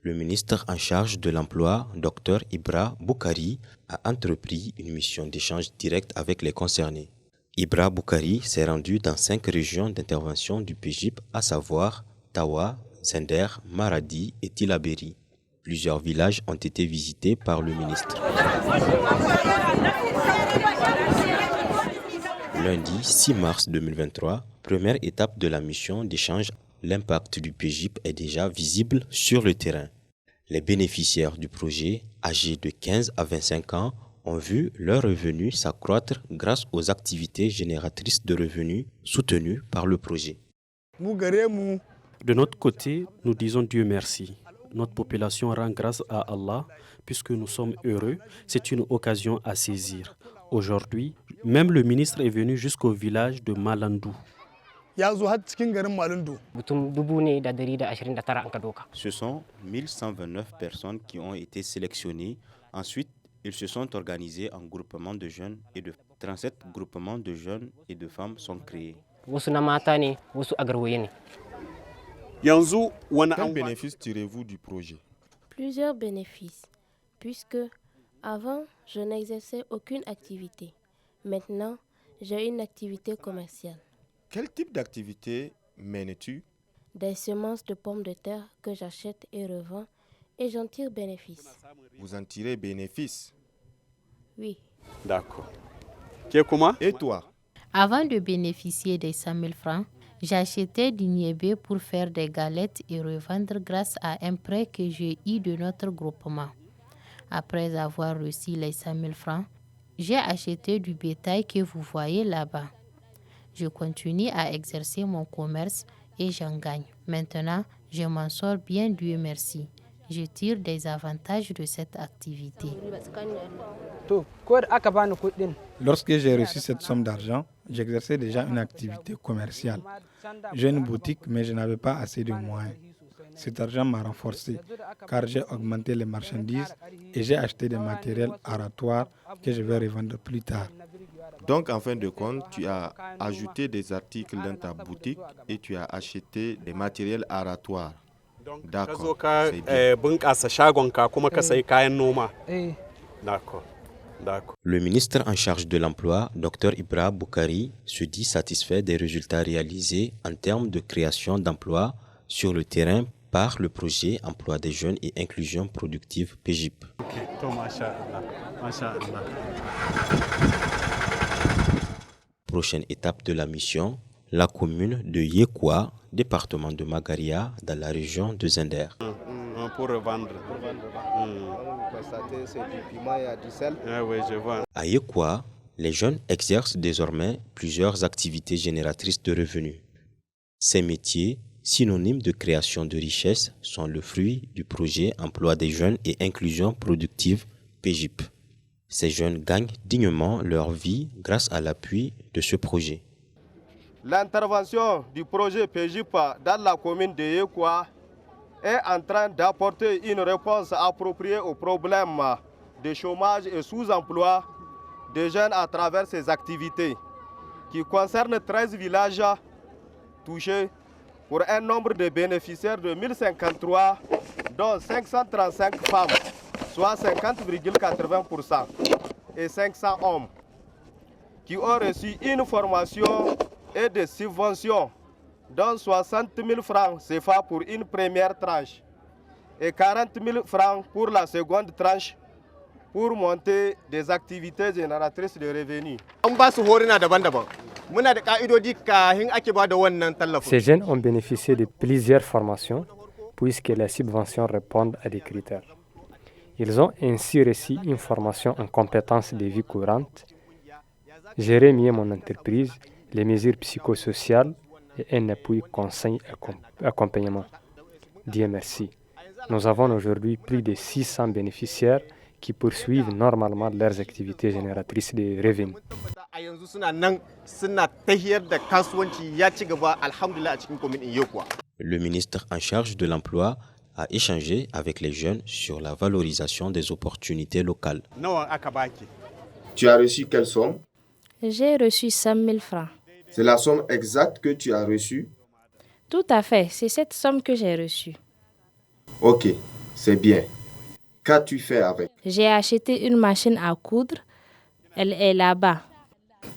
[SPEAKER 3] le ministre en charge de l'emploi, Dr Ibra Boukari, a entrepris une mission d'échange direct avec les concernés. Ibra Boukari s'est rendu dans 5 régions d'intervention du PGIP, à savoir Tawa, Zender, Maradi et Tillabéri. Plusieurs villages ont été visités par le ministre. Lundi 6 mars 2023, première étape de la mission d'échange, l'impact du PGIP est déjà visible sur le terrain. Les bénéficiaires du projet, âgés de 15 à 25 ans, ont vu leurs revenus s'accroître grâce aux activités génératrices de revenus soutenues par le projet.
[SPEAKER 16] De notre côté, nous disons Dieu merci. Notre population rend grâce à Allah puisque nous sommes heureux. C'est une occasion à saisir. Aujourd'hui, même le ministre est venu jusqu'au village de Malandou.
[SPEAKER 3] Ce sont 1129 personnes qui ont été sélectionnées. Ensuite, ils se sont organisés en groupements de jeunes et de 37 groupements de jeunes et de femmes sont créés.
[SPEAKER 19] Quel bénéfice tirez-vous du projet?
[SPEAKER 20] Plusieurs bénéfices, puisque avant, je n'exerçais aucune activité. Maintenant, j'ai une activité commerciale.
[SPEAKER 19] Quel type d'activité mènes-tu?
[SPEAKER 20] Des semences de pommes de terre que j'achète et revends et j'en tire bénéfice.
[SPEAKER 19] Vous en tirez bénéfice?
[SPEAKER 20] Oui.
[SPEAKER 19] D'accord. Et toi?
[SPEAKER 21] Avant de bénéficier des 100 000 francs, j'achetais du niébé pour faire des galettes et revendre grâce à un prêt que j'ai eu de notre groupement. Après avoir reçu les 100 000 francs, j'ai acheté du bétail que vous voyez là-bas. Je continue à exercer mon commerce et j'en gagne. Maintenant, je m'en sors bien, Dieu merci. Je tire des avantages de cette activité.
[SPEAKER 22] Lorsque j'ai reçu cette somme d'argent, j'exerçais déjà une activité commerciale. J'ai une boutique, mais je n'avais pas assez de moyens. Cet argent m'a renforcé car j'ai augmenté les marchandises et j'ai acheté des matériels aratoires que je vais revendre plus tard.
[SPEAKER 19] Donc, en fin de compte, tu as ajouté des articles dans ta boutique et tu as acheté des matériels aratoires. D'accord, c'est bien.
[SPEAKER 3] Le ministre en charge de l'emploi, Dr Ibra Boukari, se dit satisfait des résultats réalisés en termes de création d'emplois sur le terrain par le projet Emploi des jeunes et inclusion productive PGIP. Prochaine étape de la mission, la commune de Yekwa, département de Magaria, dans la région de Zender.
[SPEAKER 19] Pour revendre.
[SPEAKER 3] À Yekwa, les jeunes exercent désormais plusieurs activités génératrices de revenus. Ces métiers, synonymes de création de richesses, sont le fruit du projet Emploi des jeunes et inclusion productive PGIP. Ces jeunes gagnent dignement leur vie grâce à l'appui de ce projet.
[SPEAKER 23] L'intervention du projet PGIP dans la commune de Yekwa est en train d'apporter une réponse appropriée aux problèmes de chômage et sous-emploi des jeunes à travers ces activités qui concernent 13 villages touchés pour un nombre de bénéficiaires de 1053, dont 535 femmes, soit 50,80%, et 500 hommes, qui ont reçu une formation et des subventions, dont 60 000 francs CFA pour une première tranche et 40 000 francs pour la seconde tranche pour monter des activités génératrices de revenus.
[SPEAKER 24] Ces jeunes ont bénéficié de plusieurs formations puisque les subventions répondent à des critères. Ils ont ainsi reçu une formation en compétences de vie courante, gérer mieux mon entreprise, les mesures psychosociales et un appui conseil et accompagnement. Dieu merci. Nous avons aujourd'hui plus de 600 bénéficiaires qui poursuivent normalement leurs activités génératrices de revenus.
[SPEAKER 3] Le ministre en charge de l'emploi a échangé avec les jeunes sur la valorisation des opportunités locales.
[SPEAKER 19] Tu as reçu quelle somme?
[SPEAKER 20] J'ai reçu 100 000 francs.
[SPEAKER 19] C'est la somme exacte que tu as reçue?
[SPEAKER 20] Tout à fait, c'est cette somme que j'ai reçue.
[SPEAKER 19] Ok, c'est bien. Qu'as-tu fait avec?
[SPEAKER 20] J'ai acheté une machine à coudre. Elle est là-bas.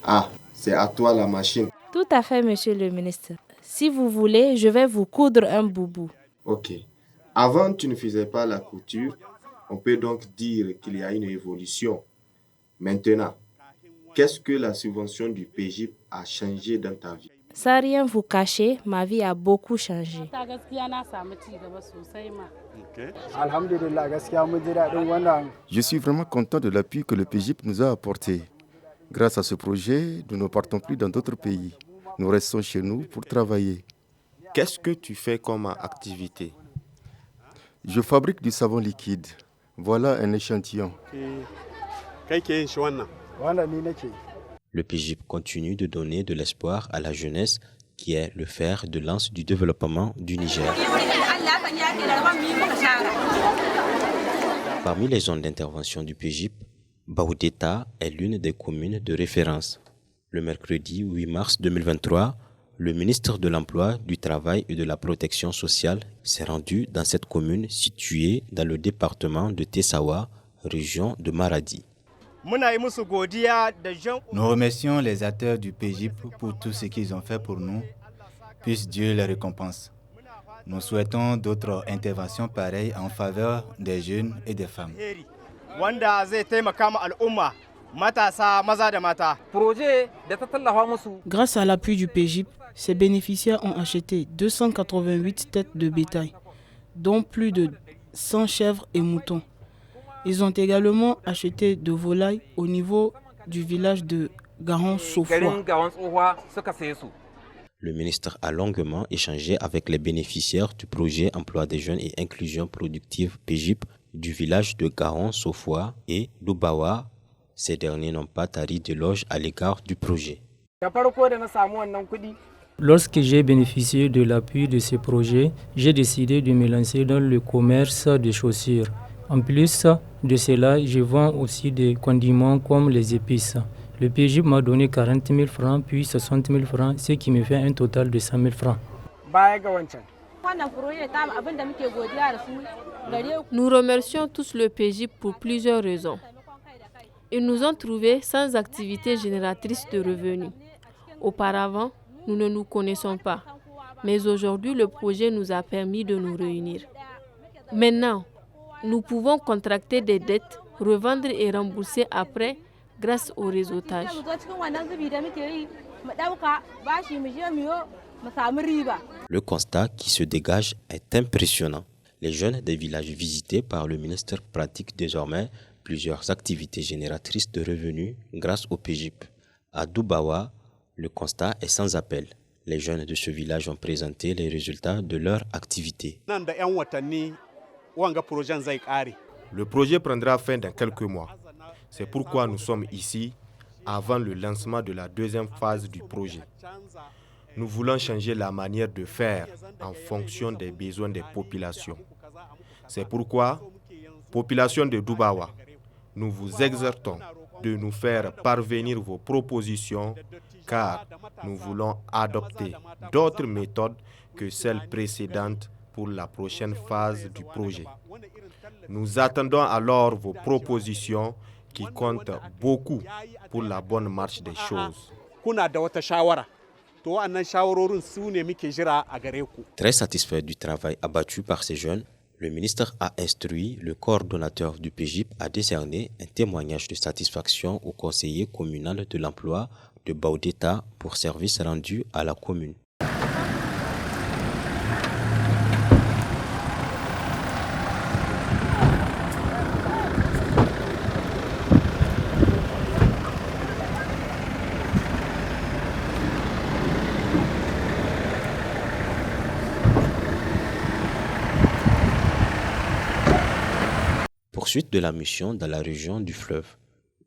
[SPEAKER 19] Ah, c'est à toi la machine.
[SPEAKER 20] Tout à fait, monsieur le ministre. Si vous voulez, je vais vous coudre un boubou.
[SPEAKER 19] Ok. Avant, tu ne faisais pas la couture. On peut donc dire qu'il y a une évolution. Maintenant, qu'est-ce que la subvention du PJIP a changé dans ta vie?
[SPEAKER 20] Sans rien vous cacher, ma vie a beaucoup changé.
[SPEAKER 1] Je suis vraiment content de l'appui que le PJIP nous a apporté. Grâce à ce projet, nous ne partons plus dans d'autres pays. Nous restons chez nous pour travailler.
[SPEAKER 19] Qu'est-ce que tu fais comme activité?
[SPEAKER 1] Je fabrique du savon liquide. Voilà un échantillon.
[SPEAKER 3] Le PJIP continue de donner de l'espoir à la jeunesse qui est le fer de lance du développement du Niger. Parmi les zones d'intervention du PJIP, Baoudeta est l'une des communes de référence. Le mercredi 8 mars 2023, le ministre de l'Emploi, du Travail et de la Protection sociale s'est rendu dans cette commune située dans le département de Tessawa, région de Maradi.
[SPEAKER 2] Nous remercions les acteurs du PJIP pour tout ce qu'ils ont fait pour nous. Puisse Dieu les récompense. Nous souhaitons d'autres interventions pareilles en faveur des jeunes et des femmes.
[SPEAKER 4] Grâce à l'appui du PJIP, ces bénéficiaires ont acheté 288 têtes de bétail, dont plus de 100 chèvres et moutons. Ils ont également acheté de volailles au niveau du village de Garon-Sofwa.
[SPEAKER 3] Le ministre a longuement échangé avec les bénéficiaires du projet Emploi des jeunes et inclusion productive PJIP du village de Garon-Sofwa et d'Ubawa. Ces derniers n'ont pas tari d'éloges à l'égard du projet.
[SPEAKER 24] Lorsque j'ai bénéficié de l'appui de ce projet, j'ai décidé de me lancer dans le commerce de chaussures. En plus de cela, je vends aussi des condiments comme les épices. Le PJIP m'a donné 40 000 francs puis 60 000 francs, ce qui me fait un total de 100 000 francs.
[SPEAKER 20] Nous remercions tous le PJIP pour plusieurs raisons. Ils nous ont trouvés sans activité génératrice de revenus. Auparavant, nous ne nous connaissons pas, mais aujourd'hui, le projet nous a permis de nous réunir. Maintenant, nous pouvons contracter des dettes, revendre et rembourser après grâce au réseautage.
[SPEAKER 3] Le constat qui se dégage est impressionnant. Les jeunes des villages visités par le ministère pratiquent désormais plusieurs activités génératrices de revenus grâce au PJIP. À Dubawa, le constat est sans appel. Les jeunes de ce village ont présenté les résultats de leur activité.
[SPEAKER 19] Le projet prendra fin dans quelques mois. C'est pourquoi nous sommes ici avant le lancement de la deuxième phase du projet. Nous voulons changer la manière de faire en fonction des besoins des populations. C'est pourquoi, population de Dubawa, nous vous exhortons de nous faire parvenir vos propositions car nous voulons adopter d'autres méthodes que celles précédentes pour la prochaine phase du projet. Nous attendons alors vos propositions qui comptent beaucoup pour la bonne marche des choses.
[SPEAKER 3] Très satisfait du travail abattu par ces jeunes, le ministre a instruit le coordonnateur du PJIP à décerner un témoignage de satisfaction au conseiller communal de l'emploi de Baoudeta pour service rendu à la commune. Poursuite de la mission dans la région du fleuve.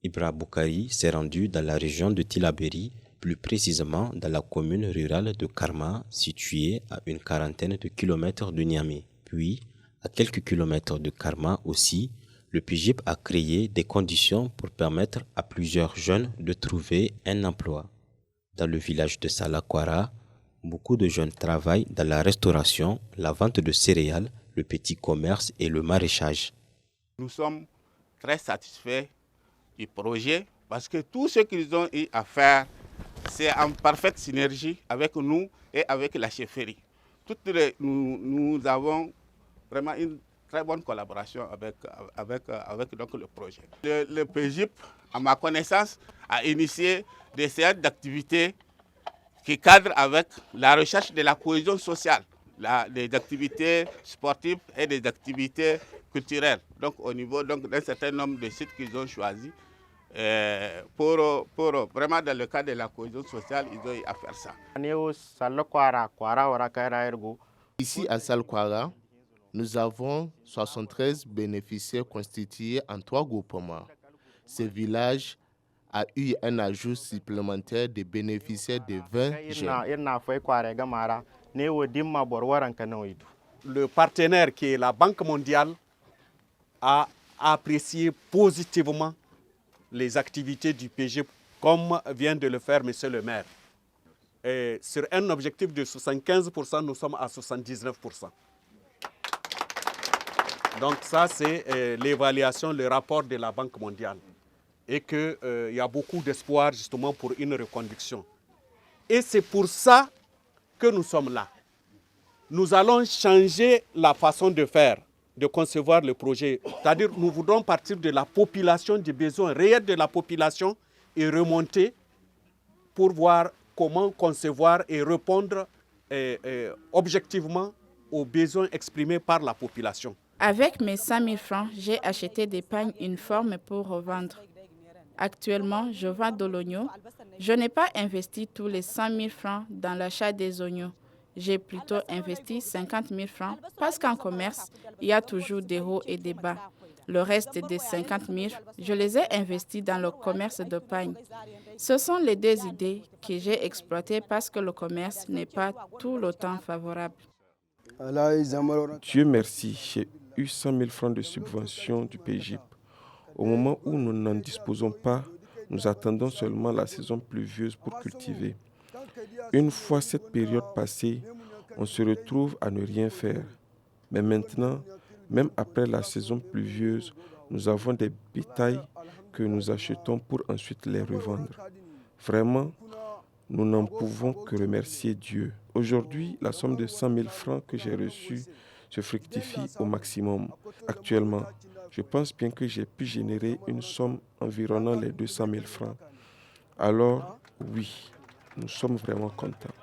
[SPEAKER 3] Ibra Boukari s'est rendu dans la région de Tillabéri, plus précisément dans la commune rurale de Karma, située à une quarantaine de kilomètres de Niamey. Puis, à quelques kilomètres de Karma aussi, le PJIP a créé des conditions pour permettre à plusieurs jeunes de trouver un emploi. Dans le village de Salakwara, beaucoup de jeunes travaillent dans la restauration, la vente de céréales, le petit commerce et le maraîchage.
[SPEAKER 5] Nous sommes très satisfaits du projet parce que tout ce qu'ils ont eu à faire, c'est en parfaite synergie avec nous et avec la chefferie. Nous avons vraiment une très bonne collaboration avec donc, le projet. Le PGIP, à ma connaissance, a initié des séances d'activités qui cadrent avec la recherche de la cohésion sociale, des activités sportives et des activités culturelles. Donc au niveau d'un certain nombre de sites qu'ils ont choisis, pour vraiment dans le cadre de la cohésion sociale, ils ont eu à faire ça.
[SPEAKER 6] Ici à Salakwara, nous avons 73 bénéficiaires constitués en 3 groupements. Ce village a eu un ajout supplémentaire de bénéficiaires de 20 jeunes.
[SPEAKER 7] Le partenaire qui est la Banque mondiale a apprécié positivement les activités du PGIP comme vient de le faire M. le maire. Et sur un objectif de 75%, nous sommes à 79%. Donc ça, c'est l'évaluation, le rapport de la Banque mondiale. Et qu'il y a beaucoup d'espoir justement pour une reconduction. Et c'est pour ça que nous sommes là. Nous allons changer la façon de faire, de concevoir le projet. C'est-à-dire nous voudrons partir de la population, des besoins réels de la population et remonter pour voir comment concevoir et répondre objectivement aux besoins exprimés par la population.
[SPEAKER 9] Avec mes 100 000 francs, j'ai acheté des pagnes uniformes pour revendre. Actuellement, je vends de l'oignon. Je n'ai pas investi tous les 100 000 francs dans l'achat des oignons. J'ai plutôt investi 50 000 francs parce qu'en commerce, il y a toujours des hauts et des bas. Le reste des 50 000, je les ai investis dans le commerce de pagne. Ce sont les 2 idées que j'ai exploitées parce que le commerce n'est pas tout le temps favorable.
[SPEAKER 25] Dieu merci, j'ai eu 100 000 francs de subvention du PGIP. Au moment où nous n'en disposons pas, nous attendons seulement la saison pluvieuse pour cultiver. Une fois cette période passée, on se retrouve à ne rien faire. Mais maintenant, même après la saison pluvieuse, nous avons des bétails que nous achetons pour ensuite les revendre. Vraiment, nous n'en pouvons que remercier Dieu. Aujourd'hui, la somme de 100 000 francs que j'ai reçue se fructifie au maximum. Actuellement, je pense bien que j'ai pu générer une somme environnant les 200 000 francs. Alors, oui, nous sommes vraiment contents.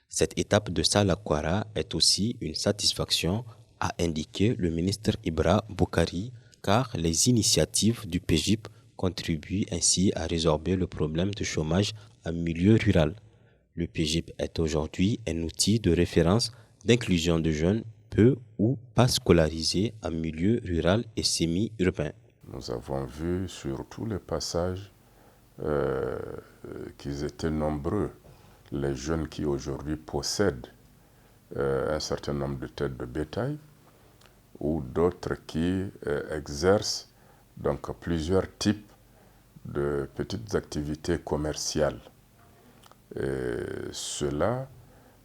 [SPEAKER 3] Cette étape de Salakwara est aussi une satisfaction, a indiqué le ministre Ibra Boukari, car les initiatives du PGIP contribuent ainsi à résorber le problème de chômage en milieu rural. Le PGIP est aujourd'hui un outil de référence d'inclusion de jeunes peu ou pas scolarisés en milieu rural et semi-urbain.
[SPEAKER 26] Nous avons vu sur tous les passages qu'ils étaient nombreux, les jeunes qui aujourd'hui possèdent un certain nombre de têtes de bétail ou d'autres qui exercent donc plusieurs types de petites activités commerciales. Et cela,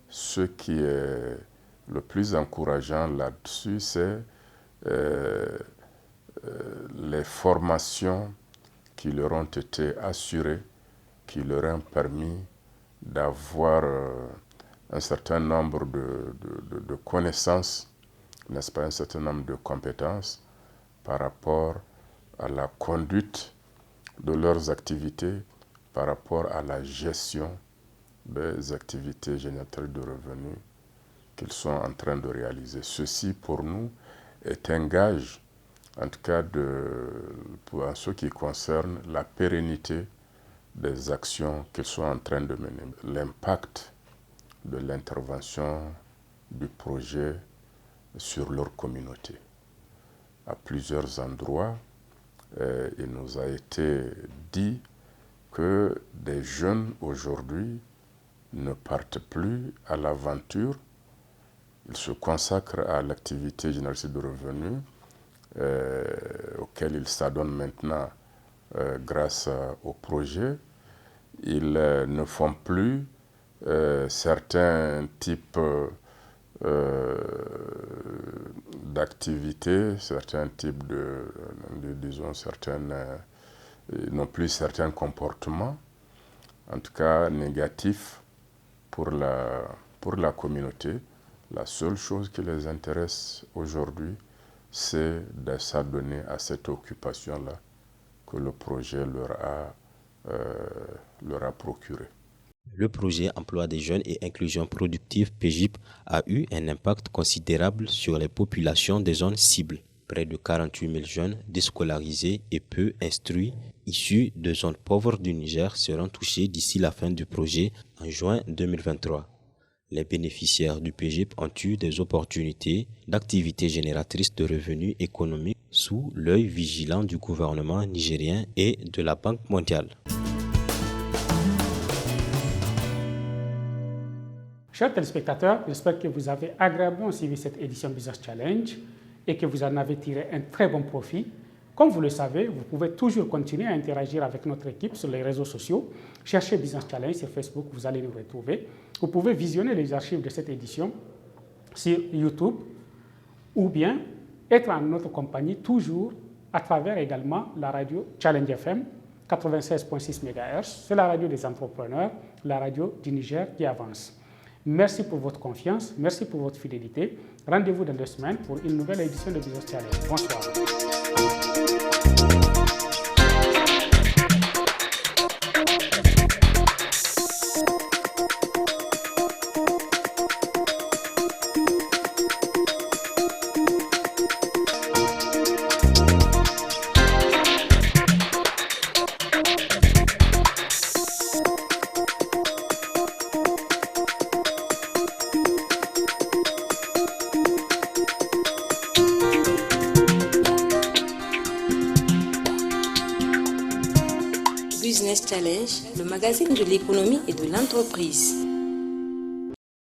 [SPEAKER 26] ce qui est le plus encourageant là-dessus, c'est les formations qui leur ont été assurées, qui leur ont permis d'avoir un certain nombre de connaissances, n'est-ce pas, un certain nombre de compétences par rapport à la conduite de leurs activités, par rapport à la gestion des activités génératrices de revenus qu'ils sont en train de réaliser. Ceci, pour nous, est un gage, en tout cas pour ce qui concerne la pérennité des actions qu'ils sont en train de mener. L'impact de l'intervention du projet sur leur communauté. À plusieurs endroits, il nous a été dit que des jeunes aujourd'hui ne partent plus à l'aventure. Ils se consacrent à l'activité génératrice de revenus auquel ils s'adonnent maintenant grâce au projet. Ils ne font plus certains types d'activités, certains types non plus certains comportements, en tout cas négatifs pour la communauté. La seule chose qui les intéresse aujourd'hui, c'est de s'adonner à cette occupation-là que le projet leur a procuré.
[SPEAKER 3] Le projet Emploi des jeunes et inclusion productive PEJIP a eu un impact considérable sur les populations des zones cibles. Près de 48 000 jeunes déscolarisés et peu instruits, issus de zones pauvres du Niger, seront touchés d'ici la fin du projet en juin 2023. Les bénéficiaires du PEJIP ont eu des opportunités d'activités génératrices de revenus économiques sous l'œil vigilant du gouvernement nigérien et de la Banque mondiale.
[SPEAKER 10] Chers téléspectateurs, j'espère que vous avez agréablement suivi cette édition Business Challenge et que vous en avez tiré un très bon profit. Comme vous le savez, vous pouvez toujours continuer à interagir avec notre équipe sur les réseaux sociaux. Cherchez Business Challenge sur Facebook, vous allez nous retrouver. Vous pouvez visionner les archives de cette édition sur YouTube ou bien être en notre compagnie toujours à travers également la radio Challenge FM 96.6 MHz. C'est la radio des entrepreneurs, la radio du Niger qui avance. Merci pour votre confiance, merci pour votre fidélité. Rendez-vous dans 2 semaines pour une nouvelle édition de Business Challenge. Bonsoir.
[SPEAKER 11] Business Challenge, le magazine de l'économie et de l'entreprise.